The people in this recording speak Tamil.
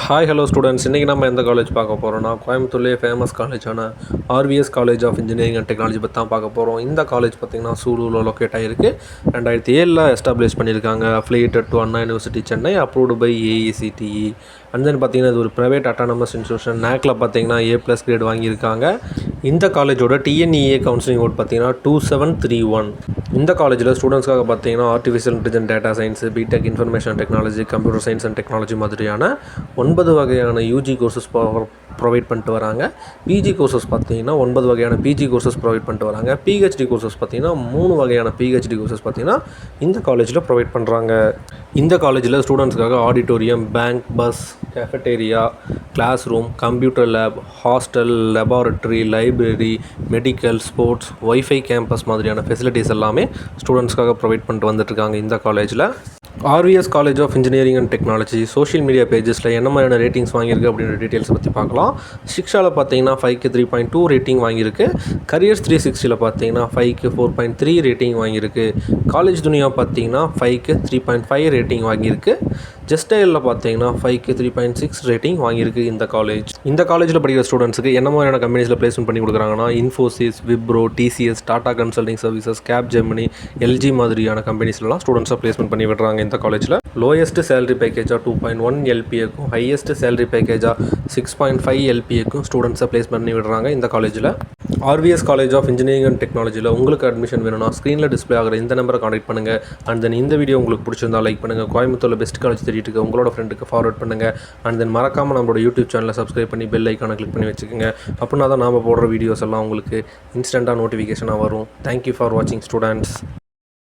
ஹாய் ஹலோ ஸ்டூடெண்ட்ஸ், இன்றைக்கி நம்ம எந்த காலேஜ் பார்க்க போகிறோம்னா கோயம்புத்தூர்லேயே ஃபேமஸ் காலேஜான RVS college of engineering and technology பற்றி தான் பார்க்க போகிறோம். இந்த காலேஜ் பார்த்திங்கன்னா சூலூரில் லொக்கேட் ஆகிருக்கு. 2007 எஸ்டாப்ளிஷ் பண்ணியிருக்காங்க. Affiliated to Anna university Chennai, approved by AECTE. And then பார்த்திங்கன்னா இது ஒரு ப்ரைவேட் அட்டானமஸ் இன்ஸ்டியூஷன். NACல பார்த்திங்கன்னா A+ கிரேட் வாங்கியிருக்காங்க. இந்த காலேஜோட TNEA கவுன்சிலிங் கோட் பார்த்திங்கன்னா 2731. இந்த காலேஜில் ஸ்டூடெண்ட்ஸ்க்காக பார்த்திங்கன்னா artificial intelligence, data science, BTech, information technology, computer science and technology மாதிரியான 9 வகையான UG கோர்சஸ் ப்ரொவைட் பண்ணிட்டு வராங்க. PG கோர்சஸ் பார்த்திங்கன்னா 9 வகையான PG கோர்சஸ் ப்ரொவைட் பண்ணிட்டு வராங்க. PhD கோர்சஸ் பார்த்திங்கன்னா 3 வகையான PhD கோர்சஸ் பார்த்திங்கன்னா இந்த காலேஜில் ப்ரொவைட் பண்ணுறாங்க. இந்த காலேஜில் ஸ்டூடெண்ட்ஸ்க்காக auditorium, bank, bus, cafeteria, class room, computer lab, hostel, laboratory, library, medical, sports, wifi campus மாதிரியான ஃபெசிலிட்டிஸ் எல்லாமே ஸ்டூடெண்ட்ஸ்க்காக ப்ரொவைட் பண்ணிட்டு வந்துட்டுருக்காங்க இந்த காலேஜில். RVS college of engineering and technology social media பேஜஸில் என்ன மாதிரியான ரேட்டிங்ஸ் வாங்கியிருக்கு அப்படின்ற டீட்டெயில்ஸ் பற்றி பார்க்கலாம். சிக்ஷாவில் பார்த்தீங்கன்னா 5க்கு 3.2 ரேட்டிங் வாங்கியிருக்கு. கரியர்ஸ் 360ல் பார்த்தீங்கன்னா 5க்கு 4.3 ரேட்டிங் வாங்கியிருக்கு. காலேஜ் துனியா பார்த்தீங்கன்னா 5க்கு 3.5 ரேட்டிங் வாங்கியிருக்கு. ஜஸ்டைலில் பார்த்தீங்கன்னா 5க்கு 3.6 ரேட்டிங் வாங்கியிருக்கு இந்த காலேஜ். இந்த காலேஜில் படிக்கிற ஸ்டூடெண்ட்ஸுக்கு என்ன மாதிரியான கம்பெனிஸில் பிளேஸ்மெண்ட் பண்ணி கொடுக்குறாங்கன்னா Infosys, Wipro, TCS, Tata consulting services, Capgemini, LG மாதிரியான கம்பெனிஸ்லாம் ஸ்டூடெண்ட்ஸை பிளேஸ்மெண்ட் பண்ணி விடுறாங்க இந்த காலேஜில். லோயஸ்ட் சேலரி பேக்கேஜாக 2.1 LPAக்கும், ஹையஸ்ட் சேலரி பேக்கேஜாக 6.5 LPAக்கும் ஸ்டூடெண்ட்ஸை பிளேஸ் பண்ணி விடுறாங்க இந்த காலேஜில். RVS college of engineering and டெக்னாலஜியில் உங்களுக்கு அட்மிஷன் வேணும்னா ஸ்க்ரீனில் டிஸ்பிளே ஆகிற இந்த நம்பரை கான்டாக்ட் பண்ணுங்கள். அண்ட் தென் இந்த வீடியோ உங்களுக்கு பிடிச்சிருந்தா லைக் பண்ணுங்கள். கோயம்புத்தூரில் பெஸ்ட் காலேஜ் தெரியிட்டு இருக்கு உங்களோட ஃப்ரெண்டுக்கு ஃபார்வர்ட் பண்ணுங்கள். அண்ட் தென் மறக்காமல் நம்மளோட யூடியூப் சேனலை சப்ஸ்கிரைப் பண்ணி பெல் ஐக்கானை கிளிக் பண்ணி வச்சுக்கோங்க. அப்படின்னா தான் நாம் போடுற வீடியோஸ் எல்லாம் உங்களுக்கு இன்ஸ்டண்ட்டாக நோட்டிஃபிகேஷனாக வரும். தேங்க்யூ ஃபார் வாட்சிங் ஸ்டூடெண்ட்ஸ்.